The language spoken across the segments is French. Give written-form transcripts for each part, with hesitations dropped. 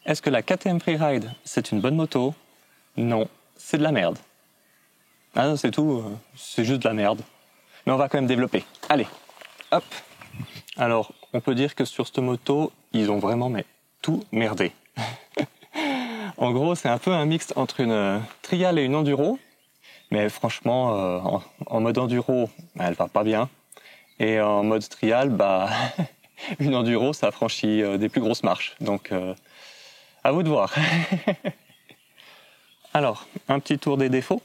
Est-ce que la KTM Freeride, c'est une bonne moto? Non, c'est de la merde. Ah non, c'est tout, c'est juste de la merde. Mais on va quand même développer. Allez, hop. Alors, on peut dire que sur cette moto, ils ont vraiment tout merdé. En gros, c'est un peu un mix entre une trial et une enduro. Mais franchement, en mode enduro, elle va pas bien. Et en mode trial, une enduro, ça franchit des plus grosses marches. Donc, à vous de voir. Alors, un petit tour des défauts.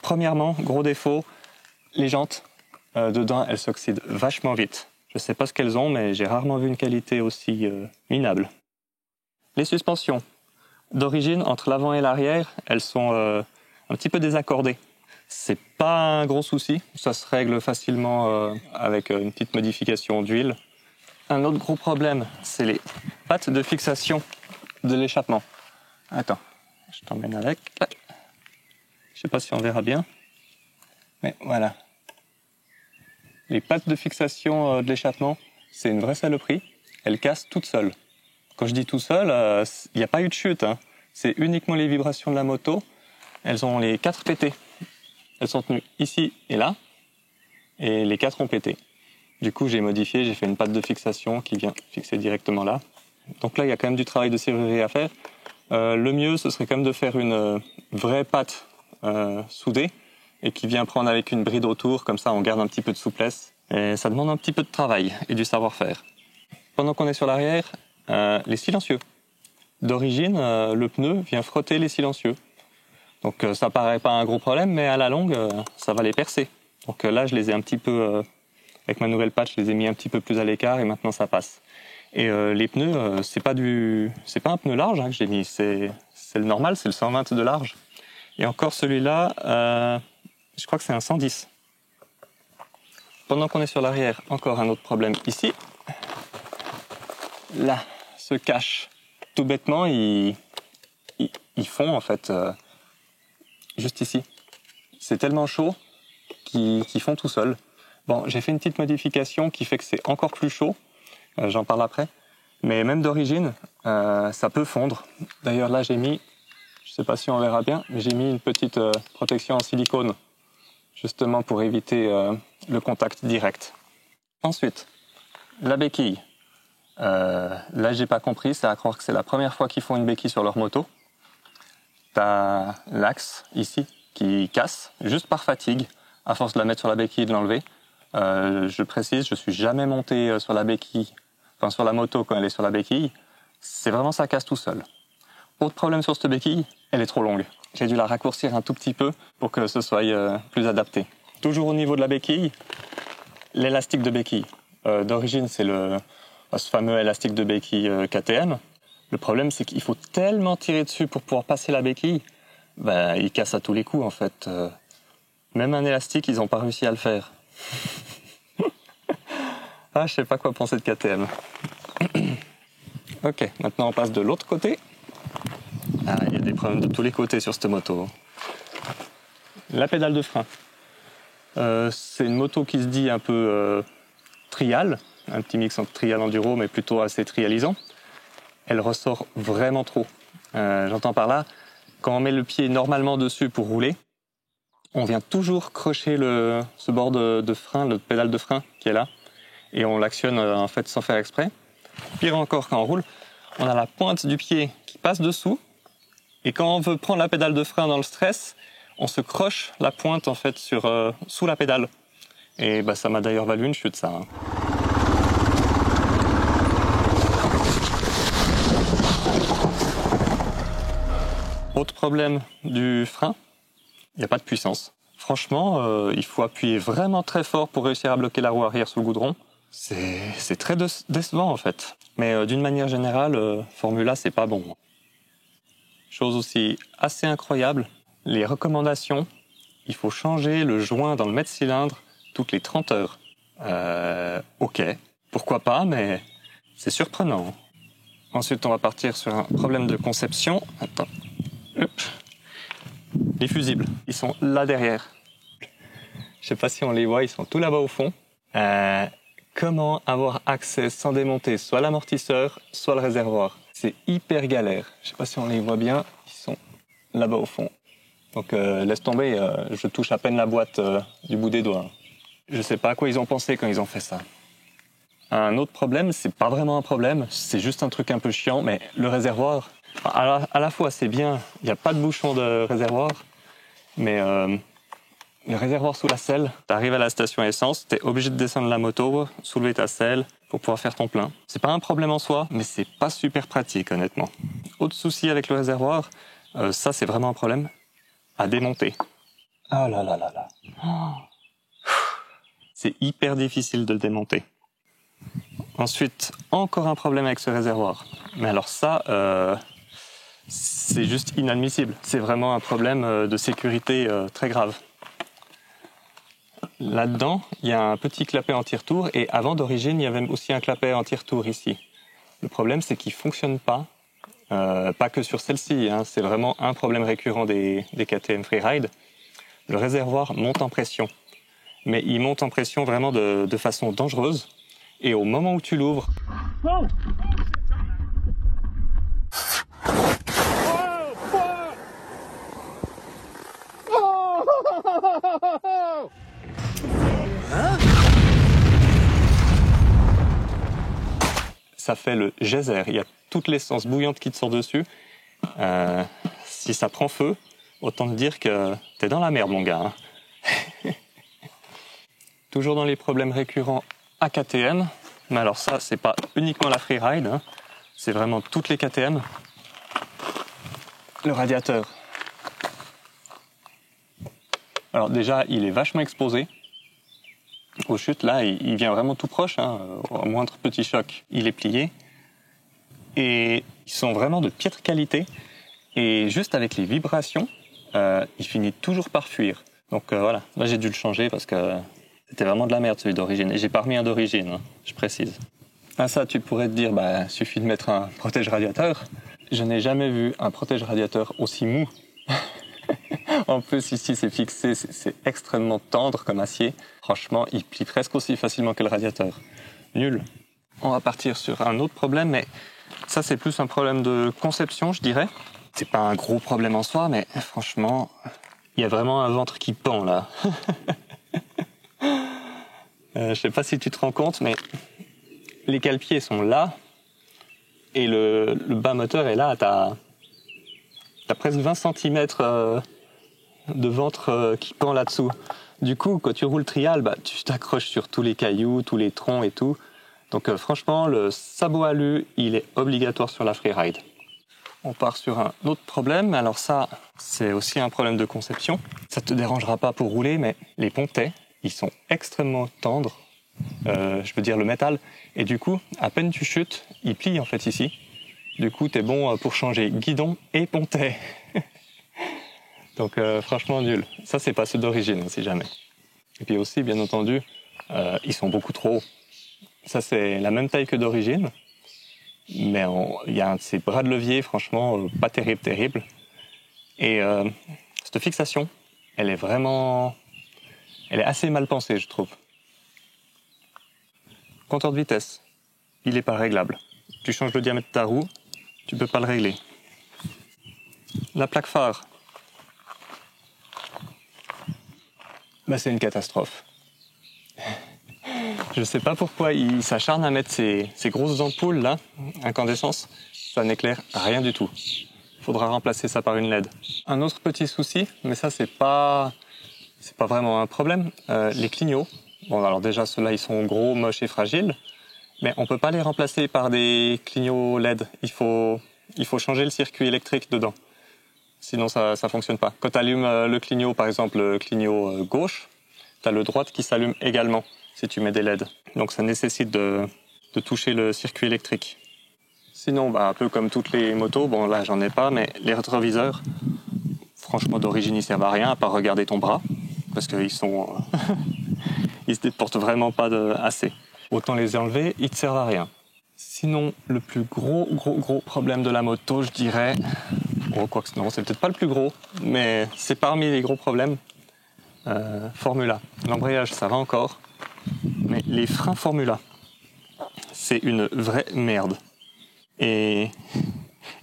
Premièrement, gros défaut, les jantes. Dedans, elles s'oxydent vachement vite. Je sais pas ce qu'elles ont, mais j'ai rarement vu une qualité aussi minable. Les suspensions. D'origine, entre l'avant et l'arrière, elles sont un petit peu désaccordées. C'est pas un gros souci, ça se règle facilement avec une petite modification d'huile. Un autre gros problème, c'est les pattes de fixation de l'échappement. Attends, je t'emmène avec. Je sais pas si on verra bien, mais voilà. Les pattes de fixation de l'échappement, c'est une vraie saloperie. Elles cassent toutes seules. Quand je dis tout seul, il n'y a pas eu de chute. Hein. C'est uniquement les vibrations de la moto. Elles ont les 4 pété. Elles sont tenues ici et là. Et les 4 ont pété. Du coup, j'ai modifié, j'ai fait une patte de fixation qui vient fixer directement là. Donc là, il y a quand même du travail de serrurerie à faire. Le mieux, ce serait quand même de faire une vraie patte soudée et qui vient prendre avec une bride autour. Comme ça, on garde un petit peu de souplesse. Et ça demande un petit peu de travail et du savoir-faire. Pendant qu'on est sur l'arrière, les silencieux. D'origine, le pneu vient frotter les silencieux. Donc ça paraît pas un gros problème, mais à la longue, ça va les percer. Donc là, je les ai un petit peu, avec ma nouvelle patch, je les ai mis un petit peu plus à l'écart et maintenant ça passe. Et les pneus, c'est pas un pneu large que j'ai mis, c'est le normal, c'est le 120 de large. Et encore celui-là, je crois que c'est un 110. Pendant qu'on est sur l'arrière, encore un autre problème ici. Là, se cache. Tout bêtement, ils font en fait juste ici. C'est tellement chaud qu'ils font tout seuls. Bon, j'ai fait une petite modification qui fait que c'est encore plus chaud. J'en parle après. Mais même d'origine, ça peut fondre. D'ailleurs là, j'ai mis, je sais pas si on verra bien, mais j'ai mis une petite protection en silicone, justement pour éviter le contact direct. Ensuite, la béquille. Là, j'ai pas compris, c'est à croire que c'est la première fois qu'ils font une béquille sur leur moto. T'as l'axe ici qui casse juste par fatigue, à force de la mettre sur la béquille et de l'enlever. Je précise, je suis jamais monté sur la béquille, enfin sur la moto quand elle est sur la béquille. C'est vraiment ça casse tout seul. Autre problème sur cette béquille, elle est trop longue. J'ai dû la raccourcir un tout petit peu pour que ce soit plus adapté. Toujours au niveau de la béquille, l'élastique de béquille. D'origine, c'est ce fameux élastique de béquille KTM. Le problème, c'est qu'il faut tellement tirer dessus pour pouvoir passer la béquille, il casse à tous les coups en fait. Même un élastique, ils n'ont pas réussi à le faire. Ah, je sais pas quoi penser de KTM. Ok, maintenant on passe de l'autre côté. Ah, il y a des problèmes de tous les côtés sur cette moto. La pédale de frein. C'est une moto qui se dit un peu trial, un petit mix entre trial enduro, mais plutôt assez trialisant. Elle ressort vraiment trop. J'entends par là, quand on met le pied normalement dessus pour rouler, on vient toujours crocher ce bord de frein, le pédale de frein qui est là, et on l'actionne en fait sans faire exprès. Pire encore, quand on roule, on a la pointe du pied qui passe dessous, et quand on veut prendre la pédale de frein dans le stress, on se croche la pointe en fait sous la pédale. Et ça m'a d'ailleurs valu une chute, ça. Hein. Autre problème du frein, il n'y a pas de puissance. Franchement, il faut appuyer vraiment très fort pour réussir à bloquer la roue arrière sous le goudron. C'est très décevant en fait. Mais d'une manière générale, Formula, c'est pas bon. Chose aussi assez incroyable, les recommandations, il faut changer le joint dans le mètre-cylindre toutes les 30 heures. Ok, pourquoi pas, mais c'est surprenant. Ensuite, on va partir sur un problème de conception. Attends. Les fusibles, ils sont là derrière. Je sais pas si on les voit, ils sont tout là-bas au fond. Comment avoir accès sans démonter soit l'amortisseur, soit le réservoir? C'est hyper galère. Je sais pas si on les voit bien, ils sont là-bas au fond. Donc laisse tomber, je touche à peine la boîte du bout des doigts. Je sais pas à quoi ils ont pensé quand ils ont fait ça. Un autre problème, c'est pas vraiment un problème, c'est juste un truc un peu chiant, mais le réservoir, à la fois c'est bien, il n'y a pas de bouchon de réservoir, mais le réservoir sous la selle, tu arrives à la station essence, tu es obligé de descendre la moto, soulever ta selle pour pouvoir faire ton plein. C'est pas un problème en soi, mais c'est pas super pratique honnêtement. Autre souci avec le réservoir, ça c'est vraiment un problème, à démonter. Ah là là là là. C'est hyper difficile de le démonter. Ensuite, encore un problème avec ce réservoir. Mais alors ça, c'est juste inadmissible. C'est vraiment un problème de sécurité très grave. Là-dedans, il y a un petit clapet anti-retour et avant d'origine, il y avait aussi un clapet anti-retour ici. Le problème, c'est qu'il ne fonctionne pas. Pas que sur celle-ci, hein. C'est vraiment un problème récurrent des KTM Freeride. Le réservoir monte en pression. Mais il monte en pression vraiment de façon dangereuse. Et au moment où tu l'ouvres, ça fait le geyser. Il y a toute l'essence bouillante qui te sort dessus. Si ça prend feu, autant te dire que t'es dans la merde, mon gars. Hein. Toujours dans les problèmes récurrents à KTM. Mais alors ça, c'est pas uniquement la Freeride, hein. C'est vraiment toutes les KTM. Le radiateur. Alors déjà, il est vachement exposé. Aux chutes, là, il vient vraiment tout proche, hein. Au moindre petit choc, il est plié. Et ils sont vraiment de piètre qualité. Et juste avec les vibrations, il finit toujours par fuir. Donc voilà, là j'ai dû le changer parce que c'était vraiment de la merde celui d'origine. Et j'ai pas remis un d'origine, hein, je précise. Ah ça, tu pourrais te dire, suffit de mettre un protège radiateur. Je n'ai jamais vu un protège radiateur aussi mou. En plus, ici, c'est fixé, c'est extrêmement tendre comme acier. Franchement, il plie presque aussi facilement que le radiateur. Nul. On va partir sur un autre problème, mais ça, c'est plus un problème de conception, je dirais. C'est pas un gros problème en soi, mais franchement, il y a vraiment un ventre qui pend, là. Je sais pas si tu te rends compte, mais les cale-pieds sont là, et le bas moteur est là. T'as presque 20 cm de ventre qui pend là-dessous. Du coup, quand tu roules trial, tu t'accroches sur tous les cailloux, tous les troncs et tout. Donc franchement, le sabot alu, il est obligatoire sur la Freeride. On part sur un autre problème. Alors ça, c'est aussi un problème de conception. Ça te dérangera pas pour rouler, mais les pontets, ils sont extrêmement tendres. Je veux dire le métal. Et du coup, à peine tu chutes, il plie en fait ici. Du coup, t'es bon pour changer guidon et pontet. Donc franchement nul. Ça, c'est pas ceux d'origine, si jamais. Et puis aussi, bien entendu, ils sont beaucoup trop hauts. Ça, c'est la même taille que d'origine. Mais il y a un de ces bras de levier, franchement, pas terrible. Et cette fixation, elle est assez mal pensée, je trouve. Compteur de vitesse, il est pas réglable. Tu changes le diamètre de ta roue, tu peux pas le régler. La plaque phare, c'est une catastrophe. Je sais pas pourquoi il s'acharne à mettre ces grosses ampoules là, incandescence, ça n'éclaire rien du tout. Il faudra remplacer ça par une LED. Un autre petit souci, mais ça c'est pas vraiment un problème, les clignots. Bon alors déjà ceux-là ils sont gros, moches et fragiles, mais on peut pas les remplacer par des clignots LED. Il faut changer le circuit électrique dedans. Sinon ça fonctionne pas. Quand tu allumes le clignot, par exemple le clignot gauche, tu as le droit qui s'allume également si tu mets des LED. Donc ça nécessite de toucher le circuit électrique. Sinon, un peu comme toutes les motos, bon là j'en ai pas, mais les rétroviseurs, franchement d'origine ils servent à rien à part regarder ton bras, parce qu'ils sont... ils se déportent vraiment pas assez. Autant les enlever, ils te servent à rien. Sinon, le plus gros problème de la moto, je dirais... Bon, quoi que non, c'est peut-être pas le plus gros, mais c'est parmi les gros problèmes. Formula. L'embrayage, ça va encore. Mais les freins Formula, c'est une vraie merde. Et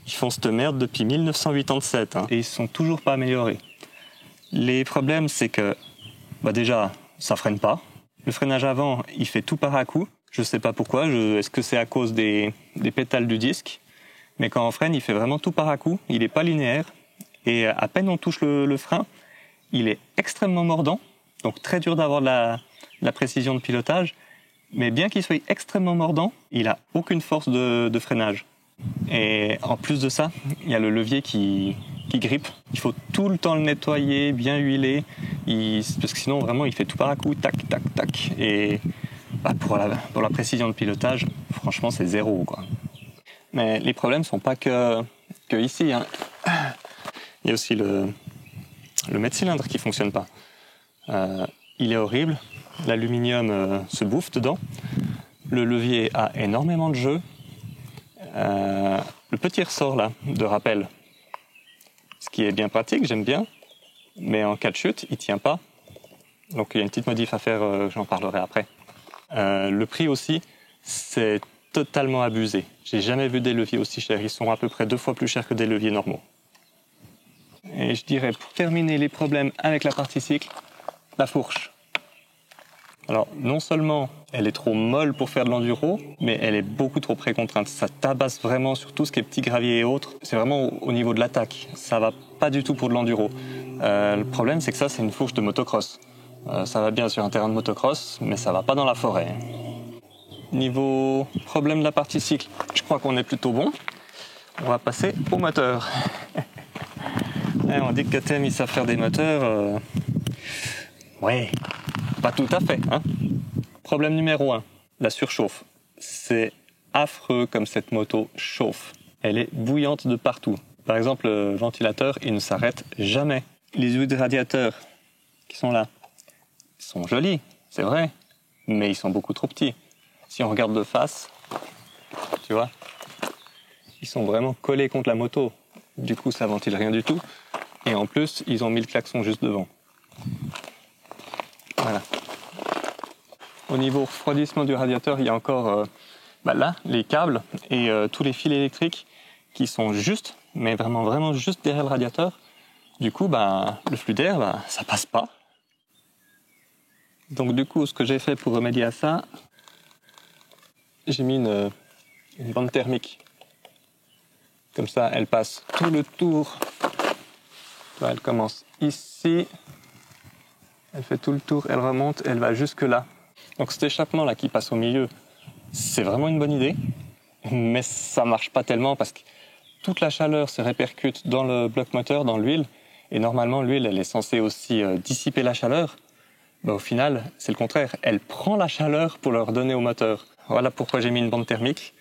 ils font cette merde depuis 1987, hein, et ils ne sont toujours pas améliorés. Les problèmes, c'est que, déjà, ça freine pas. Le freinage avant, il fait tout par à coup. Je sais pas pourquoi, est-ce que c'est à cause des pétales du disque? Mais quand on freine, il fait vraiment tout par à coup. Il n'est pas linéaire. Et à peine on touche le frein, il est extrêmement mordant. Donc très dur d'avoir de la précision de pilotage. Mais bien qu'il soit extrêmement mordant, il a aucune force de freinage. Et en plus de ça, il y a le levier qui grippe. Il faut tout le temps le nettoyer, bien huiler, parce que sinon vraiment il fait tout par à coup, tac, tac, tac. Et pour la précision de pilotage, franchement c'est zéro, quoi. Mais les problèmes sont pas que ici, hein. Il y a aussi le mètre-cylindre qui fonctionne pas. Il est horrible, l'aluminium se bouffe dedans, le levier a énormément de jeu. Le petit ressort là de rappel, ce qui est bien pratique, j'aime bien, mais en cas de chute, il tient pas. Donc il y a une petite modif à faire, j'en parlerai après. Le prix aussi, c'est totalement abusé. J'ai jamais vu des leviers aussi chers. Ils sont à peu près 2 fois plus chers que des leviers normaux. Et je dirais, pour terminer les problèmes avec la partie cycle, la fourche. Alors, non seulement elle est trop molle pour faire de l'enduro, mais elle est beaucoup trop précontrainte. Ça tabasse vraiment sur tout ce qui est petit gravier et autres. C'est vraiment au niveau de l'attaque. Ça va pas du tout pour de l'enduro. Le problème, c'est que ça, c'est une fourche de motocross. Ça va bien sur un terrain de motocross, mais ça va pas dans la forêt. Niveau problème de la partie cycle, je crois qu'on est plutôt bon. On va passer au moteur. On dit que KTM, ils savent faire des moteurs. Ouais, pas tout à fait, hein. Problème numéro 1, la surchauffe. C'est affreux comme cette moto chauffe. Elle est bouillante de partout. Par exemple, le ventilateur, il ne s'arrête jamais. Les huiles de radiateur qui sont là, ils sont jolis, c'est vrai, mais ils sont beaucoup trop petits. Si on regarde de face, tu vois, ils sont vraiment collés contre la moto. Du coup, ça ventile rien du tout. Et en plus, ils ont mis le klaxon juste devant. Voilà. Au niveau refroidissement du radiateur, il y a encore là, les câbles et tous les fils électriques qui sont juste, mais vraiment juste derrière le radiateur. Du coup, le flux d'air, ça passe pas. Donc du coup, ce que j'ai fait pour remédier à ça, j'ai mis une bande thermique. Comme ça, elle passe tout le tour. Elle commence ici, elle fait tout le tour, elle remonte, elle va jusque là. Donc cet échappement là qui passe au milieu, c'est vraiment une bonne idée, mais ça marche pas tellement parce que toute la chaleur se répercute dans le bloc moteur, dans l'huile, et normalement l'huile elle est censée aussi dissiper la chaleur. Au final, c'est le contraire, elle prend la chaleur pour le redonner au moteur. Voilà pourquoi j'ai mis une bande thermique.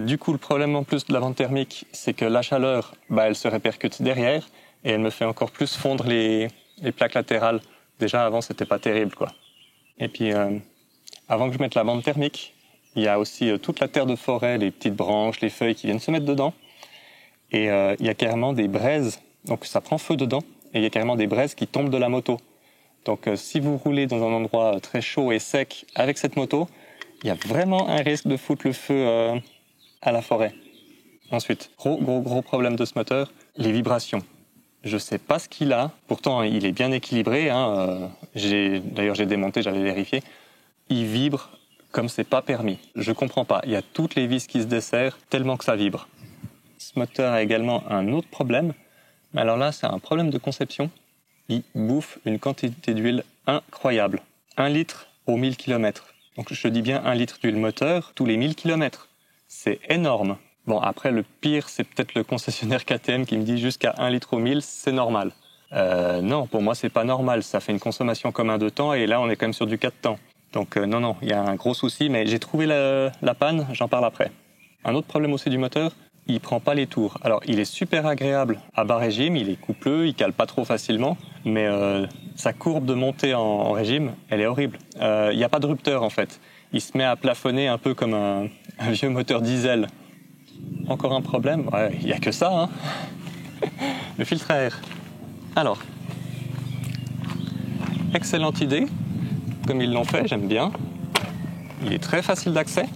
Du coup, le problème en plus de la bande thermique, c'est que la chaleur, elle se répercute derrière et elle me fait encore plus fondre les plaques latérales. Déjà, avant, c'était pas terrible, quoi. Et puis, avant que je mette la bande thermique, il y a aussi toute la terre de forêt, les petites branches, les feuilles qui viennent se mettre dedans. Et il y a carrément des braises, donc ça prend feu dedans, et il y a carrément des braises qui tombent de la moto. Donc si vous roulez dans un endroit très chaud et sec avec cette moto, il y a vraiment un risque de foutre le feu à la forêt. Ensuite, gros problème de ce moteur, les vibrations. Je sais pas ce qu'il a, pourtant il est bien équilibré, hein. D'ailleurs j'ai démonté, j'avais vérifié. Il vibre comme c'est pas permis. Je comprends pas, il y a toutes les vis qui se desserrent tellement que ça vibre. Ce moteur a également un autre problème, mais alors là c'est un problème de conception. Il bouffe une quantité d'huile incroyable. 1 litre aux 1000 km. Donc je dis bien 1 litre d'huile moteur tous les 1000 km. C'est énorme. Bon, après, le pire, c'est peut-être le concessionnaire KTM qui me dit jusqu'à 1 litre au 1000, c'est normal. Non, pour moi, c'est pas normal. Ça fait une consommation comme un 2 temps, et là, on est quand même sur du 4 temps. Donc non, il y a un gros souci, mais j'ai trouvé la panne, j'en parle après. Un autre problème aussi du moteur, il prend pas les tours. Alors, il est super agréable à bas régime, il est coupleux, il cale pas trop facilement, mais sa courbe de montée en régime, elle est horrible. Il n'y a pas de rupteur, en fait. Il se met à plafonner un peu comme un vieux moteur diesel. Encore un problème, il n'y a que ça, hein. Le filtre à air. Alors, excellente idée, comme ils l'ont fait, j'aime bien. Il est très facile d'accès.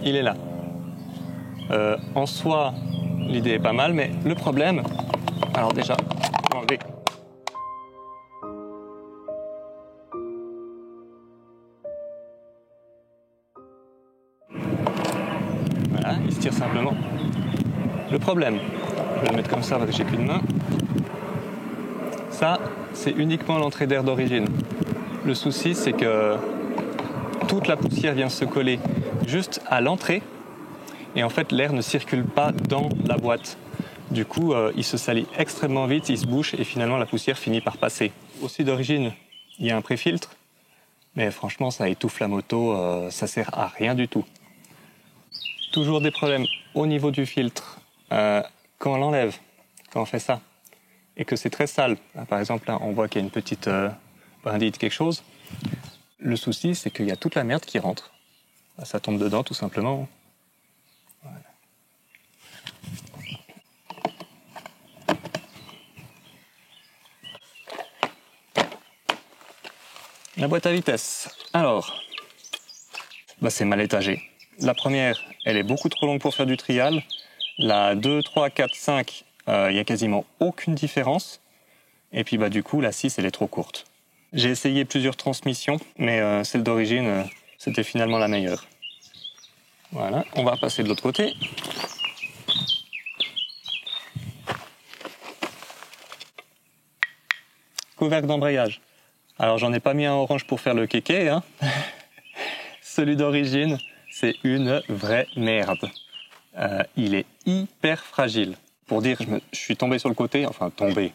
Il est là. En soi, l'idée est pas mal, mais le problème... Alors déjà, je vais enlever. Voilà, il se tire simplement. Le problème, je vais le mettre comme ça parce que j'ai plus de main. Ça, c'est uniquement l'entrée d'air d'origine. Le souci, c'est que toute la poussière vient se coller juste à l'entrée et en fait, l'air ne circule pas dans la boîte. Du coup, il se salit extrêmement vite, il se bouche et finalement, la poussière finit par passer. Aussi d'origine, il y a un pré-filtre, mais franchement, ça étouffe la moto, ça sert à rien du tout. Toujours des problèmes au niveau du filtre. Quand on l'enlève, quand on fait ça, et que c'est très sale, par exemple là on voit qu'il y a une petite brindille de quelque chose, le souci c'est qu'il y a toute la merde qui rentre. Ça tombe dedans tout simplement. Voilà. La boîte à vitesse. Alors, c'est mal étagé. La première, elle est beaucoup trop longue pour faire du trial. La 2, 3, 4, 5, il n'y a quasiment aucune différence. Et puis du coup, la 6, elle est trop courte. J'ai essayé plusieurs transmissions, mais celle d'origine, c'était finalement la meilleure. Voilà, on va passer de l'autre côté. Couvercle d'embrayage. Alors, j'en ai pas mis un orange pour faire le kéké, hein. Celui d'origine, c'est une vraie merde. Il est hyper fragile. Pour dire, je suis tombé sur le côté, enfin tombé,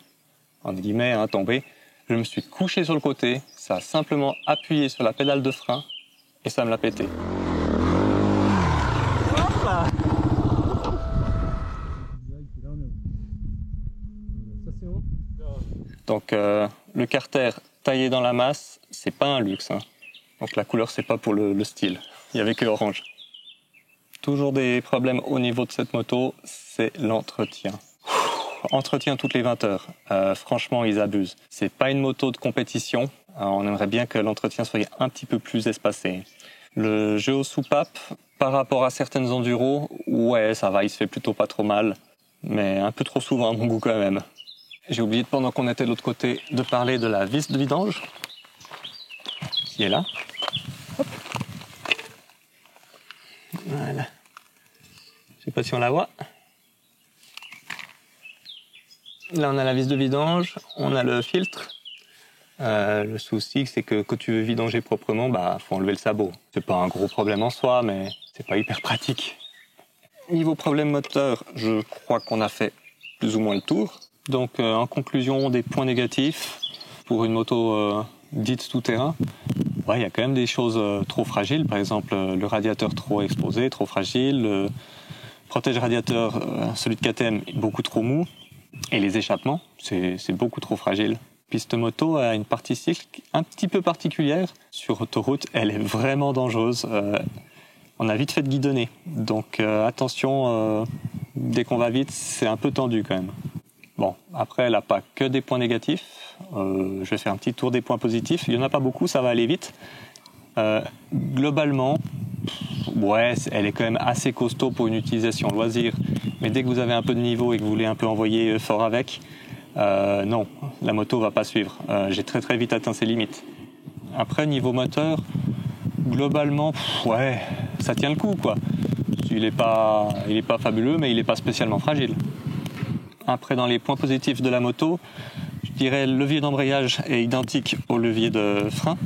entre guillemets, hein, tombé. Je me suis couché sur le côté, ça a simplement appuyé sur la pédale de frein et ça me l'a pété. Donc le carter taillé dans la masse, c'est pas un luxe, hein. Donc la couleur, c'est pas pour le style. Il y avait que orange. Toujours des problèmes au niveau de cette moto, c'est l'entretien. Entretien toutes les 20 heures. Franchement, ils abusent. C'est pas une moto de compétition. On aimerait bien que l'entretien soit un petit peu plus espacé. Le jeu aux soupapes, par rapport à certaines enduros, ouais, ça va, il se fait plutôt pas trop mal. Mais un peu trop souvent à mon goût quand même. J'ai oublié, pendant qu'on était de l'autre côté, de parler de la vis de vidange, qui est là. Hop. Voilà. Je sais pas si on la voit. Là, on a la vis de vidange, on a le filtre. Le souci, c'est que quand tu veux vidanger proprement, faut enlever le sabot. C'est pas un gros problème en soi, mais c'est pas hyper pratique. Niveau problème moteur, je crois qu'on a fait plus ou moins le tour. Donc, en conclusion, des points négatifs pour une moto dite tout-terrain. Ouais, il y a quand même des choses trop fragiles. Par exemple, le radiateur trop exposé, trop fragile. Le protège radiateur, celui de KTM, est beaucoup trop mou. Et les échappements, c'est beaucoup trop fragile. Piste moto a une partie cycle un petit peu particulière. Sur autoroute, elle est vraiment dangereuse. On a vite fait de guidonner. Donc attention, dès qu'on va vite, c'est un peu tendu quand même. Bon, après, elle n'a pas que des points négatifs. Je vais faire un petit tour des points positifs. Il n'y en a pas beaucoup, ça va aller vite. Globalement, ouais, elle est quand même assez costaud pour une utilisation loisir. Mais dès que vous avez un peu de niveau et que vous voulez un peu envoyer fort avec, non, la moto va pas suivre. J'ai très très vite atteint ses limites. Après, niveau moteur, globalement, ouais, ça tient le coup, quoi. Il est pas fabuleux, mais il est pas spécialement fragile. Après, dans les points positifs de la moto, je dirais le levier d'embrayage est identique au levier de frein.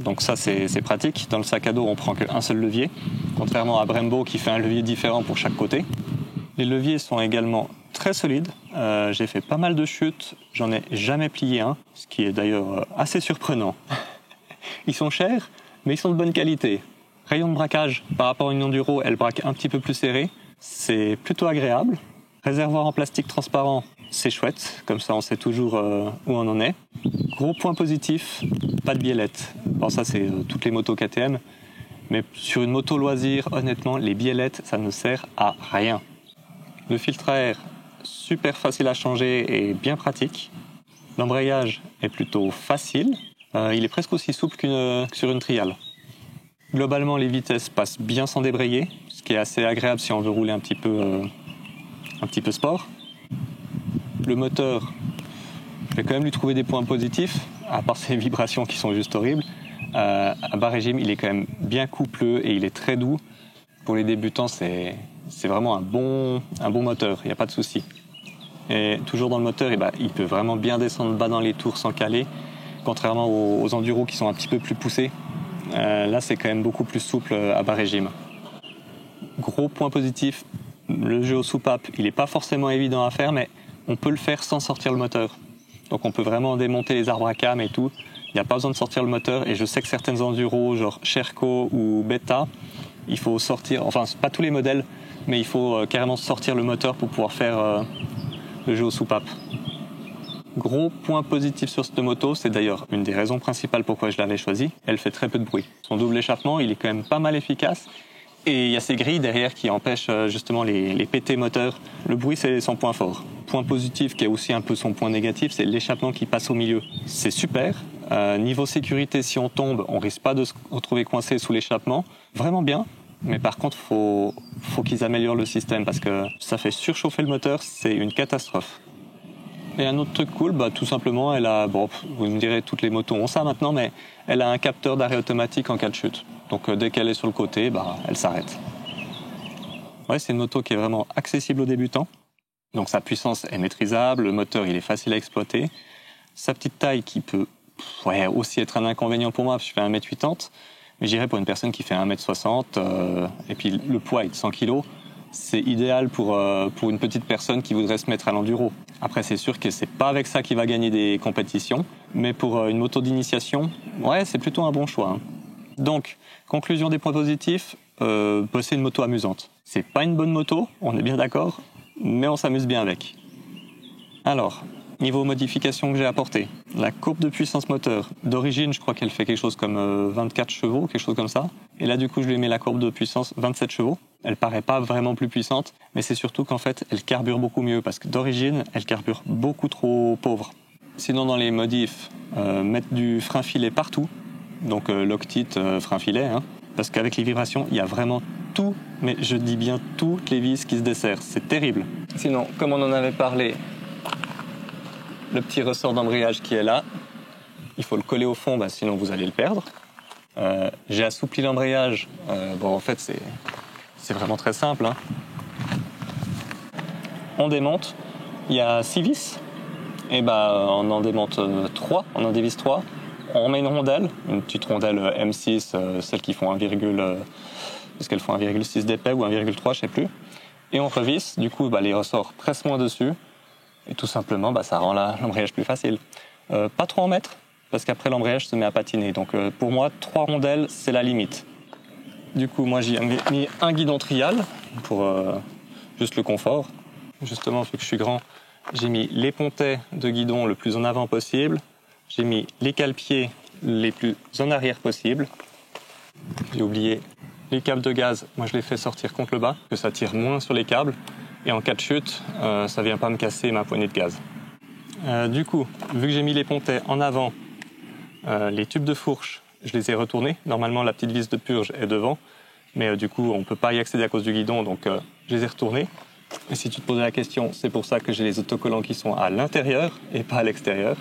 Donc ça, c'est pratique. Dans le sac à dos, on prend qu'un seul levier, contrairement à Brembo qui fait un levier différent pour chaque côté. Les leviers sont également très solides. J'ai fait pas mal de chutes, j'en ai jamais plié un, ce qui est d'ailleurs assez surprenant. Ils sont chers, mais ils sont de bonne qualité. Rayon de braquage, par rapport à une enduro, elle braque un petit peu plus serré. C'est plutôt agréable. Réservoir en plastique transparent, c'est chouette, comme ça on sait toujours où on en est. Gros point positif, pas de biellette. Bon, ça c'est toutes les motos KTM, mais sur une moto loisir, honnêtement, les biellettes, ça ne sert à rien. Le filtre à air, super facile à changer et bien pratique. L'embrayage est plutôt facile. Il est presque aussi souple que sur une triale. Globalement, les vitesses passent bien sans débrayer, ce qui est assez agréable si on veut rouler un petit peu sport. Le moteur, je vais quand même lui trouver des points positifs, à part ces vibrations qui sont juste horribles. À bas régime, il est quand même bien coupleux et il est très doux. Pour les débutants, c'est vraiment un bon moteur, il n'y a pas de souci. Et toujours dans le moteur, il peut vraiment bien descendre bas dans les tours sans caler, contrairement aux enduros qui sont un petit peu plus poussés. Là, c'est quand même beaucoup plus souple à bas régime. Gros point positif, le jeu aux soupapes, il n'est pas forcément évident à faire, mais on peut le faire sans sortir le moteur. Donc on peut vraiment démonter les arbres à cames et tout. Il n'y a pas besoin de sortir le moteur. Et je sais que certaines enduros, genre Sherco ou Beta, il faut sortir, enfin pas tous les modèles, mais il faut carrément sortir le moteur pour pouvoir faire le jeu aux soupapes. Gros point positif sur cette moto, c'est d'ailleurs une des raisons principales pourquoi je l'avais choisie, elle fait très peu de bruit. Son double échappement, il est quand même pas mal efficace. Et il y a ces grilles derrière qui empêchent justement les PT moteurs. Le bruit, c'est son point fort. Point positif, qui est aussi un peu son point négatif, c'est l'échappement qui passe au milieu. C'est super. Niveau sécurité, si on tombe, on risque pas de se retrouver coincé sous l'échappement. Vraiment bien. Mais par contre, faut qu'ils améliorent le système parce que ça fait surchauffer le moteur, c'est une catastrophe. Et un autre truc cool, tout simplement, elle a, vous me direz, toutes les motos ont ça maintenant, mais elle a un capteur d'arrêt automatique en cas de chute. Donc dès qu'elle est sur le côté, elle s'arrête. Ouais, c'est une moto qui est vraiment accessible aux débutants. Donc sa puissance est maîtrisable, le moteur il est facile à exploiter. Sa petite taille qui peut aussi être un inconvénient pour moi, parce que je fais 1m80, mais je dirais pour une personne qui fait 1m60, et puis le poids est de 100 kg, c'est idéal pour une petite personne qui voudrait se mettre à l'enduro. Après, c'est sûr que c'est pas avec ça qu'il va gagner des compétitions, mais pour une moto d'initiation, c'est plutôt un bon choix. Donc, conclusion des points positifs, c'est une moto amusante. C'est pas une bonne moto, on est bien d'accord, mais on s'amuse bien avec. Alors, niveau modification que j'ai apporté, la courbe de puissance moteur, d'origine, je crois qu'elle fait quelque chose comme 24 chevaux, quelque chose comme ça. Et là, du coup, je lui ai mis la courbe de puissance 27 chevaux. Elle paraît pas vraiment plus puissante, mais c'est surtout qu'en fait, elle carbure beaucoup mieux, parce que d'origine, elle carbure beaucoup trop pauvre. Sinon, dans les modifs, mettre du frein filet partout, donc Loctite, frein filet, parce qu'avec les vibrations, il y a vraiment tout, mais je dis bien toutes les vis qui se desserrent, c'est terrible. Sinon, comme on en avait parlé, le petit ressort d'embrayage qui est là, il faut le coller au fond, sinon vous allez le perdre. J'ai assoupli l'embrayage, en fait c'est vraiment très simple. On démonte, il y a 6 vis, et on en démonte 3, on en dévisse 3. On met une rondelle, une petite rondelle M6, celles qui font parce qu'elles font 1,6 d'épais ou 1,3, je sais plus. Et on revisse, du coup les ressorts pressent moins dessus, et tout simplement ça rend l'embrayage plus facile. Pas trop en mettre, parce qu'après l'embrayage se met à patiner. Donc pour moi, 3 rondelles, c'est la limite. Du coup, moi j'ai mis un guidon trial pour juste le confort. Justement, vu que je suis grand, j'ai mis les pontets de guidon le plus en avant possible. J'ai mis les cale-pieds les plus en arrière possible. J'ai oublié les câbles de gaz. Moi, je les fais sortir contre le bas, que ça tire moins sur les câbles. Et en cas de chute, ça vient pas me casser ma poignée de gaz. Du coup, vu que j'ai mis les pontets en avant, les tubes de fourche, je les ai retournés. Normalement, la petite vis de purge est devant. Mais du coup, on ne peut pas y accéder à cause du guidon, donc je les ai retournés. Et si tu te posais la question, c'est pour ça que j'ai les autocollants qui sont à l'intérieur et pas à l'extérieur.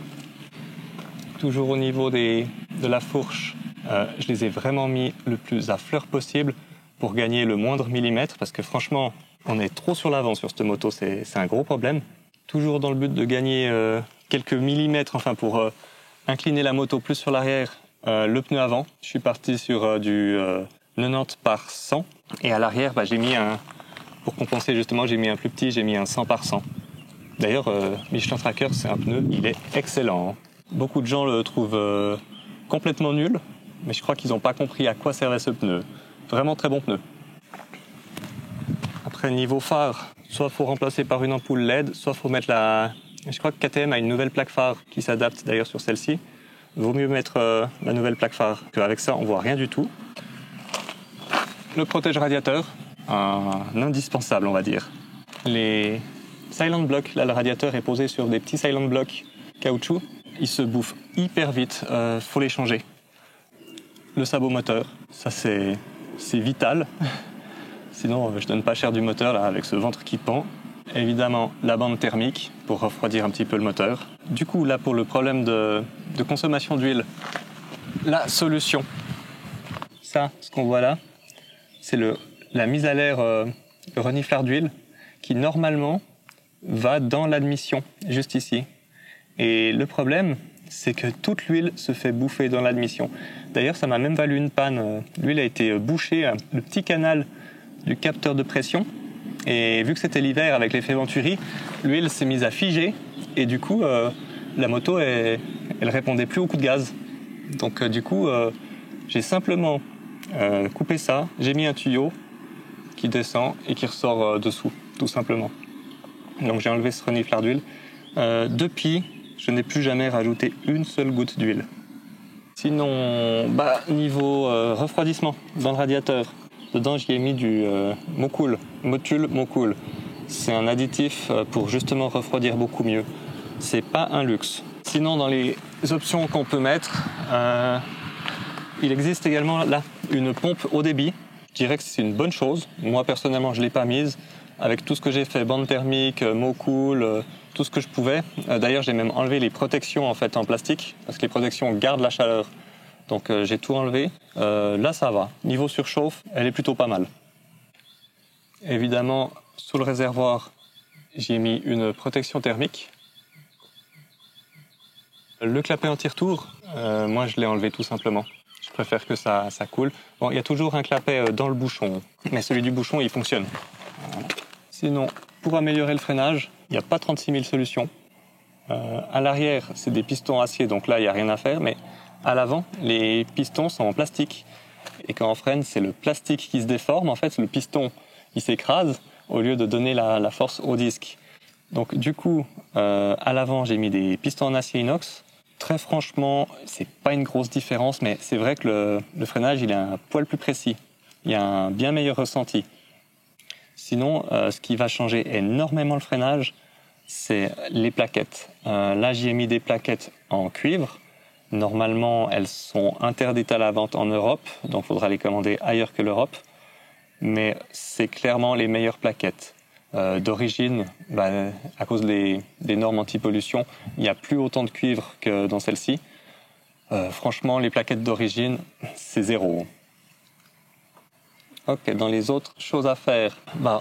Toujours au niveau de la fourche, je les ai vraiment mis le plus à fleur possible pour gagner le moindre millimètre, parce que franchement, on est trop sur l'avant sur cette moto, c'est un gros problème. Toujours dans le but de gagner quelques millimètres, pour incliner la moto plus sur l'arrière, le pneu avant. Je suis parti sur du 90 par 100, et à l'arrière, j'ai mis pour compenser justement, j'ai mis un plus petit, j'ai mis un 100 par 100. D'ailleurs, Michelin Tracker, c'est un pneu, il est excellent. Beaucoup de gens le trouvent complètement nul, mais je crois qu'ils n'ont pas compris à quoi servait ce pneu. Vraiment très bon pneu. Après, niveau phare, soit il faut remplacer par une ampoule LED, soit il faut mettre Je crois que KTM a une nouvelle plaque phare qui s'adapte d'ailleurs sur celle-ci. Vaut mieux mettre la nouvelle plaque phare, qu'avec ça, on voit rien du tout. Le protège radiateur, un indispensable, on va dire. Les silent blocks, là, le radiateur est posé sur des petits silent blocks caoutchouc. ils se bouffent hyper vite, faut les changer. Le sabot moteur, ça c'est vital. Sinon, je donne pas cher du moteur là, avec ce ventre qui pend. Évidemment, la bande thermique pour refroidir un petit peu le moteur. Du coup, là, pour le problème de consommation d'huile, la solution, ça, ce qu'on voit là, c'est la mise à l'air, le renifleur d'huile, qui normalement va dans l'admission, juste ici. Et le problème, c'est que toute l'huile se fait bouffer dans l'admission. D'ailleurs, ça m'a même valu une panne. L'huile a été bouchée, le petit canal du capteur de pression. Et vu que c'était l'hiver avec l'effet Venturi, l'huile s'est mise à figer. Et du coup, la moto, elle répondait plus au coup de gaz. Donc du coup, j'ai simplement coupé ça. J'ai mis un tuyau qui descend et qui ressort dessous, tout simplement. Donc j'ai enlevé ce renifleur d'huile. Depuis, je n'ai plus jamais rajouté une seule goutte d'huile. Sinon, niveau refroidissement dans le radiateur, dedans j'y ai mis du Motul Mocool. C'est un additif pour justement refroidir beaucoup mieux. C'est pas un luxe. Sinon, dans les options qu'on peut mettre, il existe également là une pompe haut débit. Je dirais que c'est une bonne chose. Moi personnellement, je l'ai pas mise. Avec tout ce que j'ai fait, bande thermique, Mocool, tout ce que je pouvais. D'ailleurs, j'ai même enlevé les protections en fait en plastique parce que les protections gardent la chaleur. Donc j'ai tout enlevé. Là, ça va. Niveau surchauffe, elle est plutôt pas mal. Évidemment, sous le réservoir, j'ai mis une protection thermique. Le clapet anti-retour, moi je l'ai enlevé tout simplement. Je préfère que ça coule. Bon, il y a toujours un clapet dans le bouchon, mais celui du bouchon, il fonctionne. Sinon, pour améliorer le freinage, il n'y a pas 36 000 solutions. À l'arrière, c'est des pistons acier, donc là, il n'y a rien à faire. Mais à l'avant, les pistons sont en plastique. Et quand on freine, c'est le plastique qui se déforme. En fait, le piston, il s'écrase au lieu de donner la force au disque. Donc du coup, à l'avant, j'ai mis des pistons en acier inox. Très franchement, c'est pas une grosse différence, mais c'est vrai que le freinage, il est un poil plus précis. Il y a un bien meilleur ressenti. Sinon, ce qui va changer énormément le freinage, c'est les plaquettes. Là, j'y ai mis des plaquettes en cuivre. Normalement, elles sont interdites à la vente en Europe, donc il faudra les commander ailleurs que l'Europe. Mais c'est clairement les meilleures plaquettes. D'origine, à cause des normes anti-pollution, il n'y a plus autant de cuivre que dans celle-ci. Franchement, les plaquettes d'origine, c'est zéro. Ok, dans les autres choses à faire,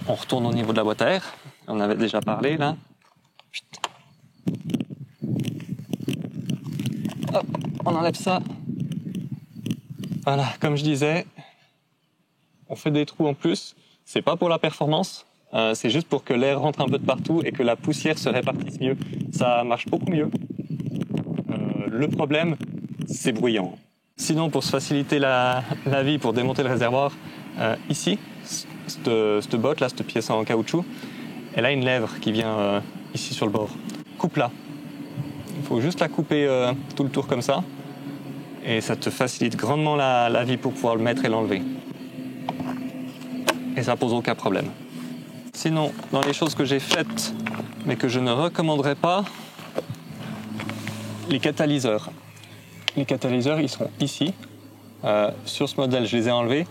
on retourne au niveau de la boîte à air. On avait déjà parlé là. Hop, on enlève ça. Voilà, comme je disais, on fait des trous en plus. C'est pas pour la performance, c'est juste pour que l'air rentre un peu de partout et que la poussière se répartisse mieux. Ça marche beaucoup mieux. Le problème, c'est bruyant. Sinon, pour se faciliter la vie, pour démonter le réservoir, ici, cette botte là, cette pièce en caoutchouc, elle a une lèvre qui vient ici sur le bord. Coupe-la. Il faut juste la couper tout le tour comme ça. Et ça te facilite grandement la vie pour pouvoir le mettre et l'enlever. Et ça pose aucun problème. Sinon, dans les choses que j'ai faites, mais que je ne recommanderais pas, les catalyseurs. Les catalyseurs, ils sont ici. Sur ce modèle, je les ai enlevés.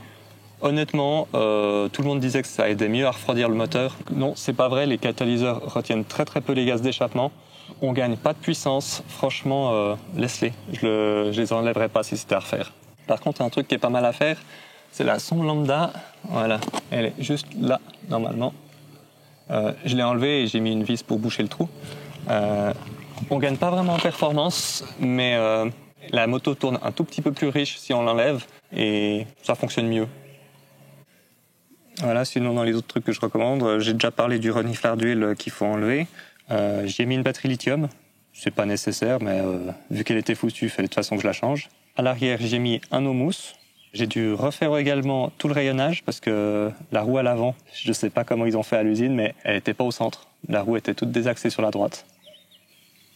Honnêtement, tout le monde disait que ça aidait mieux à refroidir le moteur. Non, c'est pas vrai. Les catalyseurs retiennent très très peu les gaz d'échappement. On gagne pas de puissance. Franchement, laisse-les. Je les enlèverai pas si c'était à refaire. Par contre, un truc qui est pas mal à faire, c'est la sonde lambda. Voilà, elle est juste là, normalement. Je l'ai enlevée et j'ai mis une vis pour boucher le trou. On gagne pas vraiment en performance, mais la moto tourne un tout petit peu plus riche si on l'enlève et ça fonctionne mieux. Voilà, sinon dans les autres trucs que je recommande, j'ai déjà parlé du renifleur d'huile qu'il faut enlever. J'ai mis une batterie lithium, c'est pas nécessaire, mais vu qu'elle était foutue, il fallait de toute façon que je la change. À l'arrière, j'ai mis un eau mousse. J'ai dû refaire également tout le rayonnage parce que la roue à l'avant, je sais pas comment ils ont fait à l'usine, mais elle était pas au centre. La roue était toute désaxée sur la droite.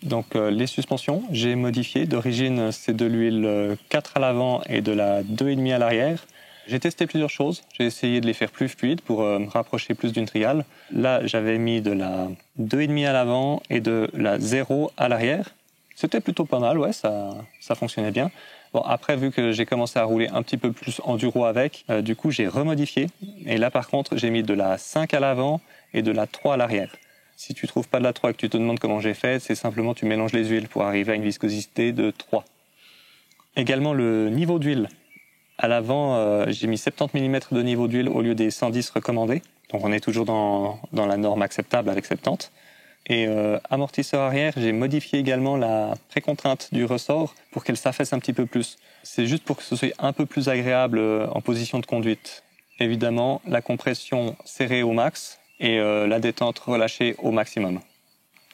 Donc les suspensions, j'ai modifié. D'origine, c'est de l'huile 4 à l'avant et de la 2,5 à l'arrière. J'ai testé plusieurs choses. J'ai essayé de les faire plus fluides pour me rapprocher plus d'une triale. Là, j'avais mis de la 2,5 à l'avant et de la 0 à l'arrière. C'était plutôt pas mal, ouais, ça fonctionnait bien. Bon, après, vu que j'ai commencé à rouler un petit peu plus enduro avec, du coup, j'ai remodifié. Et là, par contre, j'ai mis de la 5 à l'avant et de la 3 à l'arrière. Si tu trouves pas de la 3 et que tu te demandes comment j'ai fait, c'est simplement tu mélanges les huiles pour arriver à une viscosité de 3. Également, le niveau d'huile. À l'avant, j'ai mis 70 mm de niveau d'huile au lieu des 110 recommandés. Donc, on est toujours dans la norme acceptable avec 70. Et amortisseur arrière, j'ai modifié également la précontrainte du ressort pour qu'elle s'affaisse un petit peu plus. C'est juste pour que ce soit un peu plus agréable en position de conduite. Évidemment, la compression serrée au max et la détente relâchée au maximum.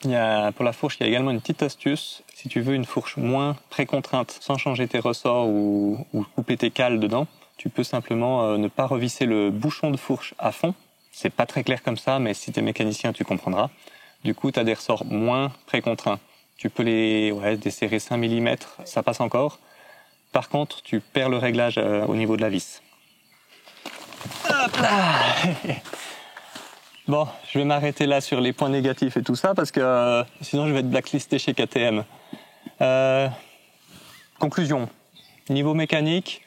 Pour la fourche, il y a également une petite astuce. Si tu veux une fourche moins précontrainte, sans changer tes ressorts ou couper tes cales dedans, tu peux simplement ne pas revisser le bouchon de fourche à fond. C'est pas très clair comme ça, mais si tu es mécanicien, tu comprendras. Du coup, tu as des ressorts moins précontraints. Tu peux les desserrer 5 mm, ça passe encore. Par contre, tu perds le réglage au niveau de la vis. Hop là. Bon, je vais m'arrêter là sur les points négatifs et tout ça parce que sinon je vais être blacklisté chez KTM. Conclusion. Niveau mécanique,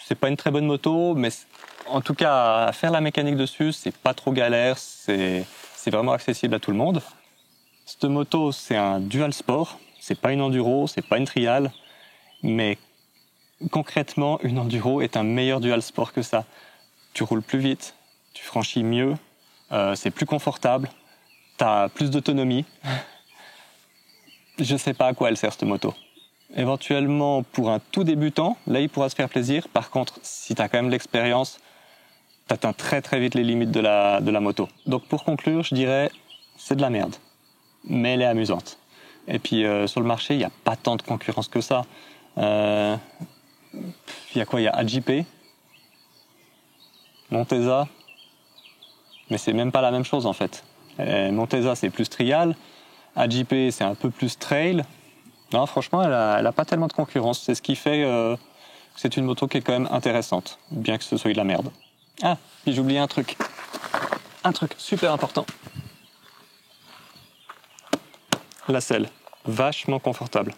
c'est pas une très bonne moto, mais en tout cas, à faire la mécanique dessus, c'est pas trop galère, c'est vraiment accessible à tout le monde. Cette moto, c'est un dual sport, c'est pas une enduro, c'est pas une trial, mais concrètement, une enduro est un meilleur dual sport que ça. Tu roules plus vite, tu franchis mieux, c'est plus confortable, t'as plus d'autonomie. Je sais pas à quoi elle sert cette moto. Éventuellement, pour un tout débutant, là, il pourra se faire plaisir. Par contre, si t'as quand même l'expérience, t'atteins très très vite les limites de la moto. Donc pour conclure, je dirais, c'est de la merde. Mais elle est amusante. Et puis sur le marché, il n'y a pas tant de concurrence que ça. Il y a quoi? Il y a AJP, Montesa, mais c'est même pas la même chose en fait. Montesa, c'est plus trial. AJP, c'est un peu plus trail. Non, franchement, elle a pas tellement de concurrence. C'est ce qui fait que c'est une moto qui est quand même intéressante, bien que ce soit de la merde. Ah, puis j'ai oublié un truc. Un truc super important. La selle. Vachement confortable.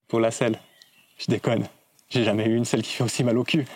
Pour la selle. Je déconne. J'ai jamais eu une selle qui fait aussi mal au cul.